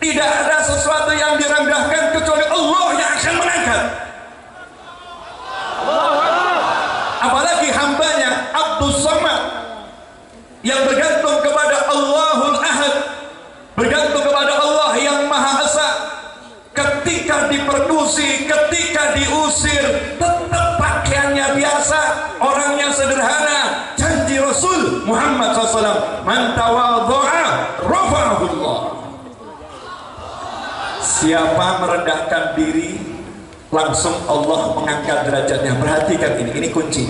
Tidak ada sesuatu yang direndahkan kecuali Allah yang akan mengangkat. Apalagi hambanya Abdus Samad yang bergantung kepada Allahul Ahad, bergantung kepada Allah yang Maha Esa. Ketika diperkusi, ketika diusir, tetap pakaiannya biasa, orangnya sederhana. Janji Rasul Muhammad SAW, man tawadhu'a rafa'ahullah. Siapa merendahkan diri, langsung Allah mengangkat derajatnya. Perhatikan ini kunci.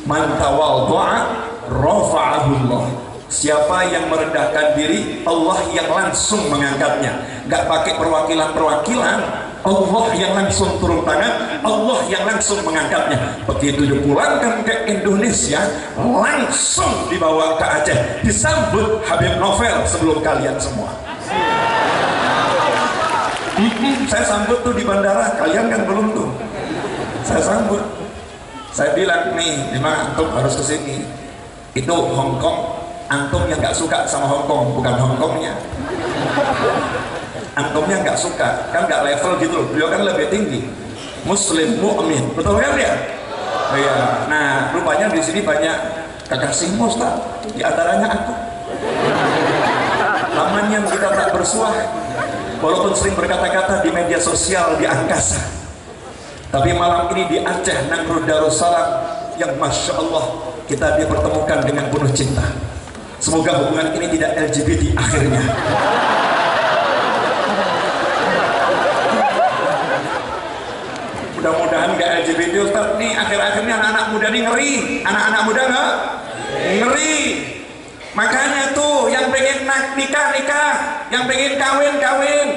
Man tawadhu'a rafa'ahullah. Siapa yang merendahkan diri, Allah yang langsung mengangkatnya. Gak pakai perwakilan-perwakilan, Allah yang langsung turun tangan, Allah yang langsung mengangkatnya. Begitu dipulangkan ke Indonesia, langsung dibawa ke Aceh, disambut Habib Novel sebelum kalian semua. Saya sambut tuh di bandara, kalian kan belum tuh. Saya sambut, saya bilang nih, memang antum harus kesini. Itu Hong Kong, antum yang nggak suka sama Hong Kong, bukan Hong Kongnya. Antumnya nggak suka, kan nggak level gitu loh. Beliau kan lebih tinggi, Muslim mukmin, betul kan ya? Iya. Nah, rupanya di sini banyak kekasih Ustaz, di antaranya aku. Lamanya kita tak bersuah, walaupun sering berkata-kata di media sosial di angkasa, tapi malam ini di Aceh Nangrud Darussalam yang Masya Allah kita dipertemukan dengan penuh cinta. Semoga hubungan ini tidak LGBT akhirnya. Mudah-mudahan gak LGBT Ustaz. Nih akhir-akhirnya anak-anak muda nih ngeri. Anak-anak muda nggak? Ngeri. Makanya tuh yang pengen nikah, yang pengen kawin.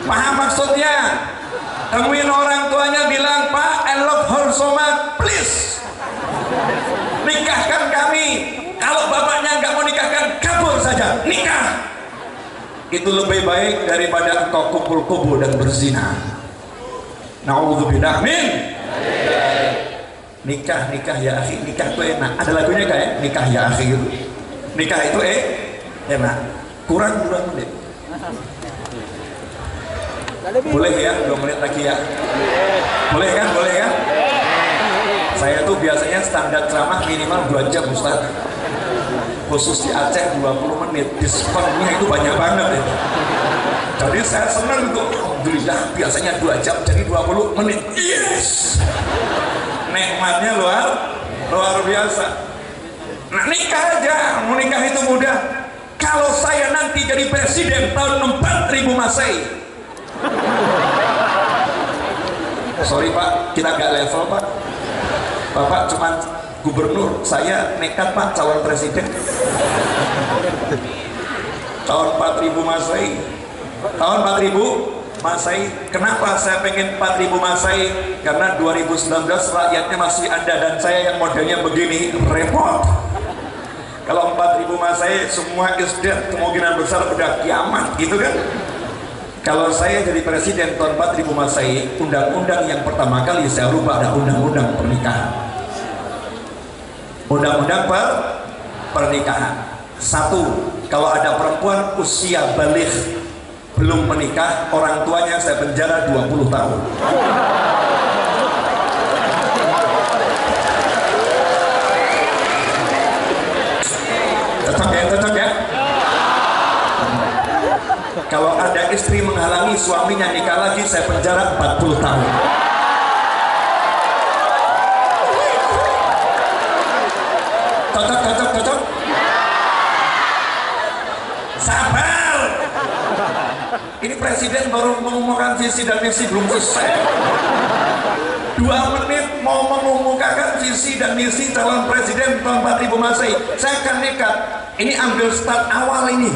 Paham maksudnya? Temuin orang tuanya, bilang, Pak, I love her so much, please nikahkan kami. Kalau bapaknya nggak mau nikahkan, kabur saja, nikah. Itu lebih baik daripada engkau kumpul-kumpul dan berzina. Na'udzubillah min. Nikah ya akhi, nikah itu enak. Ada lagunya kayak nikah ya akhi itu. Nikah itu enak. Kurang 2 menit. Boleh ya, 2 menit lagi ya. Boleh kan? Saya tuh biasanya standar ceramah minimal 2 jam Ustaz. Khusus di Aceh 20 menit. Diskonnya itu banyak banget ya. Jadi saya senang tuh, alhamdulillah, biasanya 2 jam jadi 20 menit. Yes. Nikmatnya luar biasa. Nah, nikah aja, mau nikah itu mudah. Kalau saya nanti jadi presiden tahun 4000 Masehi. Sorry Pak, kita gak level Pak. Bapak cuma gubernur, saya nekat Pak calon presiden. Tahun 4000 Masehi. Tahun 4000 Masehi. Kenapa saya pengen 4000 Masehi? Karena 2019 rakyatnya masih ada dan saya yang modelnya begini, repot. Kalau 4000 Masehi semua isdet, kemungkinan besar udah kiamat gitu kan. Kalau saya jadi presiden tahun 4000 Masehi, undang-undang yang pertama kali saya rubah adalah undang-undang pernikahan. Undang-undang pernikahan. 1, kalau ada perempuan usia baligh belum menikah, orang tuanya saya penjara 20 tahun. Cocok ya? Kalau ada istri menghalangi suaminya nikah lagi, saya penjara 40 tahun. Cocok? Sabar. Ini presiden baru mengumumkan visi dan misi, belum selesai. 2 menit mau mengumumkan visi dan misi calon presiden tahun 4000 Masehi. Saya akan nekat. Ini ambil start awal ini.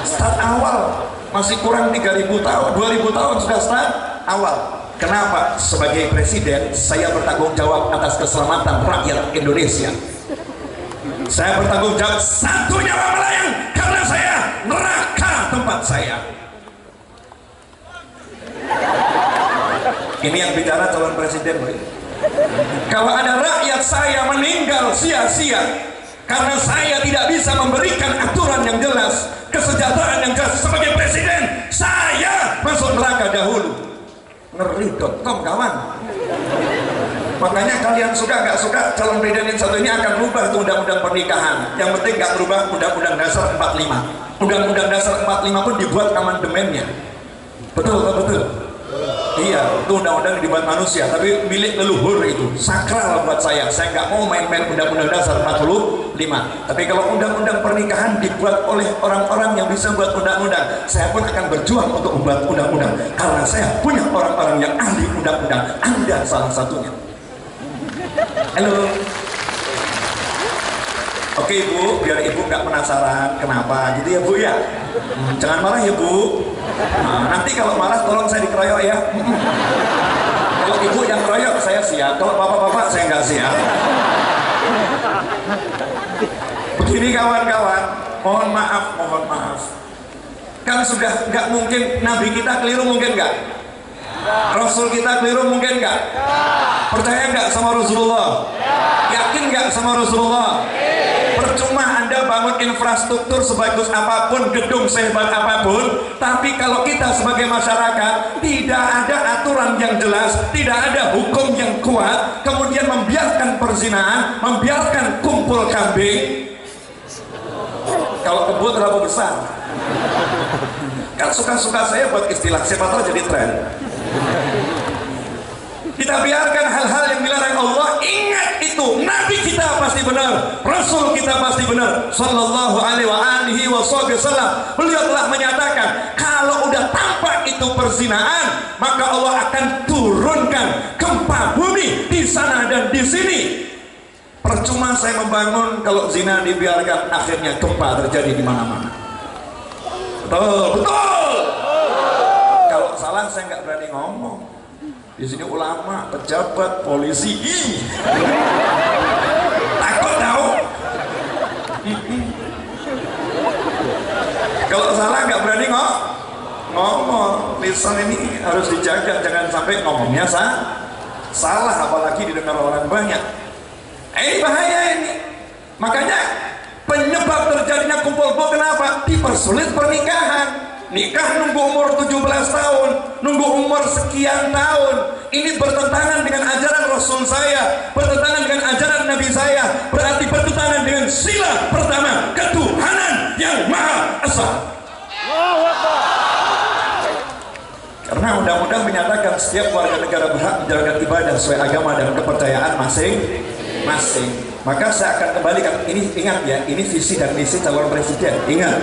Start awal. Masih kurang 3000 tahun, 2000 tahun sudah start awal. Kenapa? Sebagai presiden, saya bertanggung jawab atas keselamatan rakyat Indonesia. Saya bertanggung jawab 1 nyawa melayang, karena saya neraka tempat saya. Ini yang bicara calon presiden. Kalau ada rakyat saya meninggal sia-sia karena saya tidak bisa memberikan aturan yang jelas, kesejahteraan yang jelas, ngeri.com kawan. Makanya kalian suka nggak suka calon presiden yang satu ini akan berubah tuh undang-undang pernikahan. Yang penting nggak berubah undang-undang dasar 45. Undang-undang dasar 45 pun dibuat amandemennya. Betul, betul. Iya, itu undang-undang dibuat manusia, tapi milik leluhur itu sakral buat saya. Saya nggak mau main-main undang-undang dasar 45. Tapi kalau undang-undang pernikahan dibuat oleh orang-orang yang bisa buat undang-undang, saya pun akan berjuang untuk membuat undang-undang karena saya punya orang-orang yang ahli undang-undang. Anda salah satunya. Halo. Oke Bu, biar Ibu nggak penasaran kenapa gitu ya Bu ya. Jangan marah ya Bu. Nah, nanti kalau marah tolong saya dikeroyok ya. Kalau Ibu yang keroyok saya siap. Kalau bapak-bapak saya nggak siap. Begini kawan-kawan, mohon maaf. Kan sudah nggak mungkin Nabi kita keliru, mungkin nggak? Rasul kita keliru, mungkin nggak? Percaya nggak sama Rasulullah? Yakin nggak sama Rasulullah? Percuma Anda bangun infrastruktur sebagus apapun, gedung sehebat apapun, tapi kalau kita sebagai masyarakat tidak ada aturan yang jelas, tidak ada hukum yang kuat, kemudian membiarkan perzinahan, membiarkan kumpul kambing. Kalau kebun terlalu besar, kan suka-suka saya buat istilah, siapa tahu jadi tren. Kita biarkan hal-hal yang dilarang Allah. Ingat itu, Nabi kita pasti benar, Rasul kita pasti benar, Sallallahu alaihi wasallam. Beliau telah menyatakan kalau udah tampak itu perzinahan, maka Allah akan turunkan gempa bumi di sana dan di sini. Percuma saya membangun kalau zina dibiarkan, akhirnya gempa terjadi di mana-mana. Betul, betul. Kalau salah saya nggak berani ngomong. Di sini ulama, pejabat, polisi, takut tahu. Kalau salah nggak berani ngomong. Lisan ini harus dijaga, jangan sampai ngomongnya salah, apalagi didengar orang banyak. Ini bahaya ini. Makanya penyebab terjadinya kumpul-kumpul kenapa? Dipersulit pernikahan. Nikah nunggu umur 17 tahun, nunggu umur sekian tahun. Ini bertentangan dengan ajaran Rasul saya, bertentangan dengan ajaran Nabi saya, berarti bertentangan dengan sila pertama, ketuhanan yang Maha Esa. Karena undang-undang menyatakan setiap warga negara berhak menjalankan ibadah sesuai agama dan kepercayaan masing-masing. Maka saya akan kembalikan, ini ingat ya, ini visi dan misi calon presiden, ingat.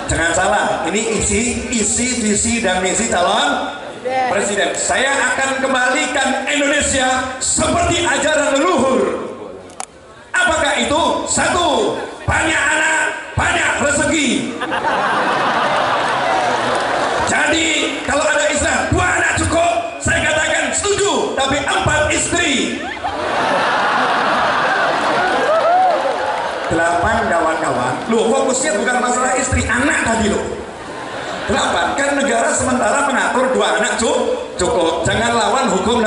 Jangan salah, ini isi visi dan misi calon presiden. Saya akan kembalikan Indonesia seperti ajaran leluhur. Apakah itu? Satu, banyak anak, banyak rezeki. Jadi kalau ada istilah 2 anak cukup, saya katakan setuju, tapi 4 istri. 8 kawan-kawan, loh fokusnya bukan masalah istri, anak tadi loh. 8, kan negara sementara mengatur 2 anak cukup. Jangan lawan hukum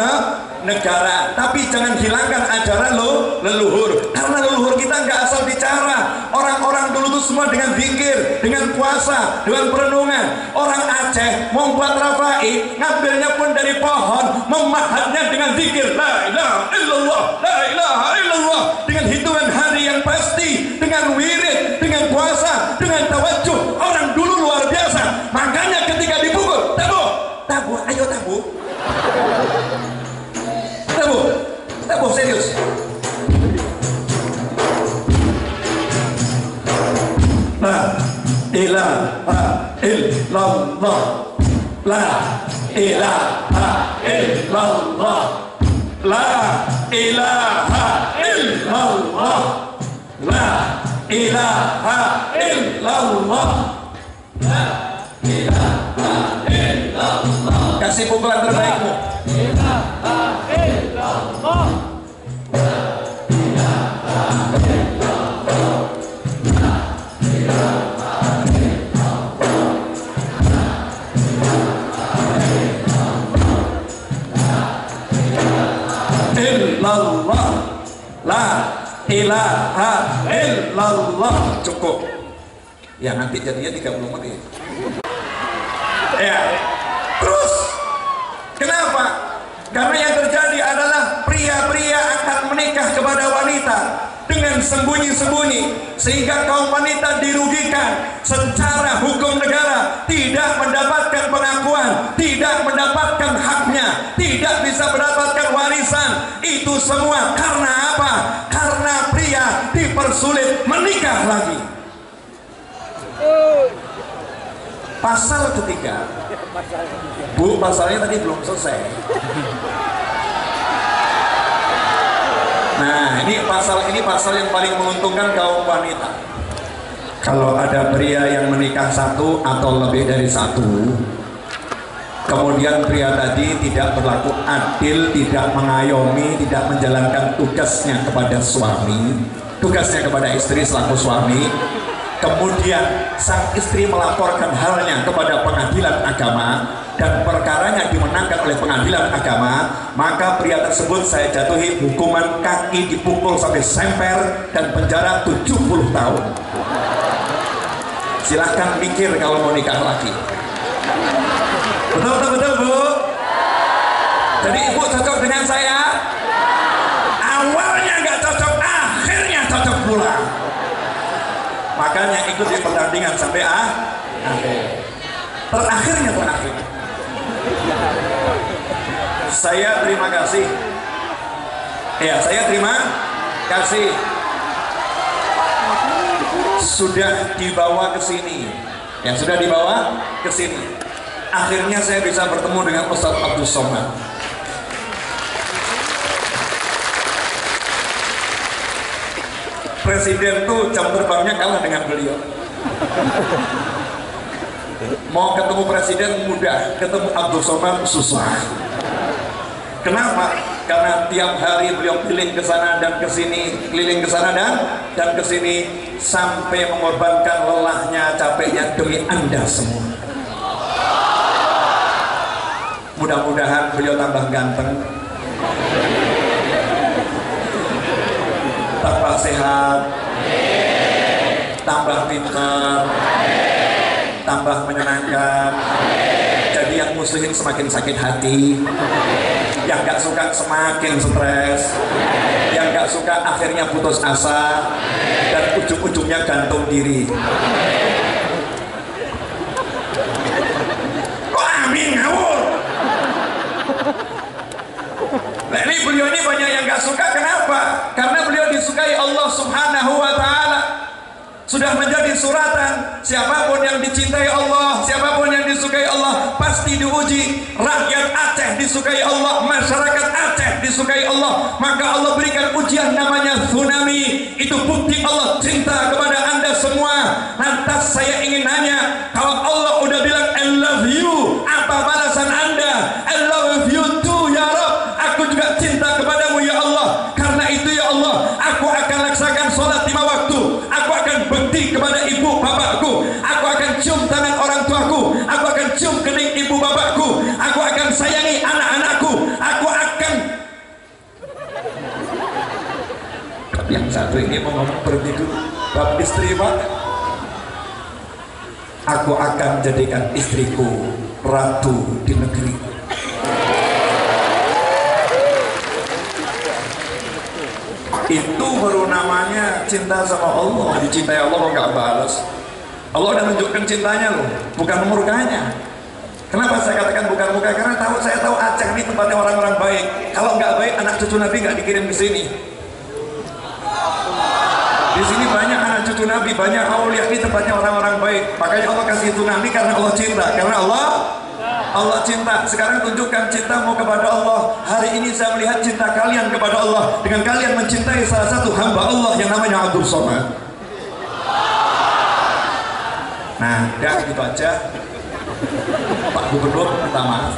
negara, tapi jangan hilangkan ajaran leluhur. Karena leluhur kita nggak asal bicara. Orang-orang dulu tuh semua dengan zikir, dengan puasa, dengan perenungan. Orang Aceh mau buat rafa'i, ngambilnya pun dari pohon, memahatnya dengan zikir, la ilaha illallah, la ilaha illallah, dengan hitungan hari yang pasti, dengan wirid, dengan puasa, dengan tawajuh. Orang dulu luar biasa. Makanya ketika dipukul, tabu, ayo tabu, serius. La ilaha illallah, la ilaha illallah, la ilaha illallah, la ilaha illallah, la ilaha illallah. Kasih pukulan terbaikmu. Ilaha illallah. Illallah, la ilaha illallah. Cukup ya, nanti jadinya 30 menit ya. Terus Kenapa? Karena yang terjadi adalah pria-pria akan menikah kepada wanita dengan sembunyi-sembunyi, sehingga kaum wanita dirugikan secara hukum negara, tidak mendapatkan pengakuan, tidak mendapatkan haknya, tidak bisa mendapatkan warisan. Itu semua karena apa? Karena pria dipersulit menikah lagi. Pasal ketiga, Bu, pasalnya tadi belum selesai. Nah, ini pasal yang paling menguntungkan kaum wanita. Kalau ada pria yang menikah satu atau lebih dari satu, kemudian pria tadi tidak berlaku adil, tidak mengayomi, tidak menjalankan tugasnya kepada suami, tugasnya kepada istri selaku suami, kemudian sang istri melaporkan halnya kepada pengadilan agama dan perkaranya dimenangkan oleh pengadilan agama, maka pria tersebut saya jatuhi hukuman kaki dipukul sampai semper dan penjara 70 tahun. Silahkan mikir kalau mau nikah lagi. Betul Bu? Jadi ibu cocok dengan saya? Awalnya nggak cocok, akhirnya cocok pula. Makanya ikuti pertandingan sampai akhir. Terakhir. Saya terima kasih. Ya, saya terima kasih. Sudah dibawa ke sini. Ya, sudah dibawa ke sini. Akhirnya saya bisa bertemu dengan Ustadz Abdul Somad. Presiden tuh jam terbangnya kalah dengan beliau. Mau ketemu presiden mudah, ketemu Abdul Somad susah. Kenapa? Karena tiap hari beliau keliling ke sana dan ke sini, keliling ke sana dan ke sini, sampai mengorbankan lelahnya, capeknya demi Anda semua. Mudah-mudahan beliau tambah ganteng, tambah sehat, tambah pintar, tambah menyenangkan. Jadi yang musuhin semakin sakit hati, yang gak suka semakin stres, yang gak suka akhirnya putus asa, dan ujung-ujungnya gantung diri. Kok amin ngawur? Nah, ini beliau ini banyak yang gak suka. Kenapa? Karena beliau disukai Allah Subhanahu wa Ta'ala. Sudah menjadi suratan, siapapun yang dicintai Allah, siapapun yang disukai Allah pasti diuji. Rakyat Aceh disukai Allah, masyarakat Aceh disukai Allah, maka Allah berikan ujian namanya tsunami. Itu bukti Allah cinta kepada Anda semua. Lantas saya ingin nanya, kalau Allah udah bilang I love you, apa balasan Anda? I love you too ya Rabb, aku juga cinta kepadamu ya Allah. Karena itu ya Allah, aku akan laksanakan sholat 5 waktu, aku akan bekti kepada ibu bapakku, aku akan cium tangan orang tuaku, aku akan cium kening ibu bapakku, aku akan sayangi anak-anakku, aku akan. Yang satu ini mau ngomong berhenti dulu. Bab istri Pak, aku akan jadikan istriku ratu di negeriku. Itu baru namanya cinta sama Allah. Dicintai Allah kok nggak balas. Allah udah menunjukkan cintanya loh, bukan murkanya. Kenapa saya katakan bukan murka? Karena saya tahu Aceh ini tempatnya orang-orang baik. Kalau nggak baik, anak cucu Nabi nggak dikirim ke sini. Di sini banyak anak cucu Nabi, banyak aulia, ini tempatnya orang-orang baik. Makanya Allah kasih tsunami karena Allah cinta. Karena Allah cinta. Sekarang tunjukkan cintamu kepada Allah. Hari ini saya melihat cinta kalian kepada Allah dengan kalian mencintai salah satu hamba Allah yang namanya Abdul Somad. Nah, udah gitu aja. Pak Gubernur minta maaf,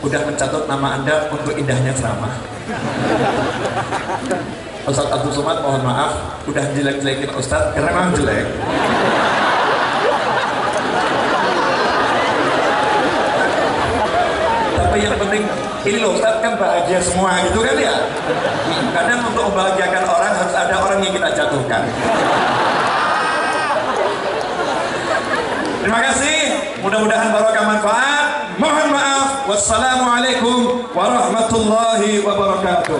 udah mencatat nama Anda untuk indahnya ceramah. Ustadz Abdul Somad mohon maaf, udah jelek-jelekin Ustadz karena memang jelek. Tapi yang penting ini loh, Ustadz kan bahagia semua gitu kan ya. Kadang untuk membahagiakan orang harus ada orang yang kita jatuhkan. Terima kasih, mudah-mudahan barokah manfaat. Mohon maaf. Wassalamualaikum warahmatullahi wabarakatuh.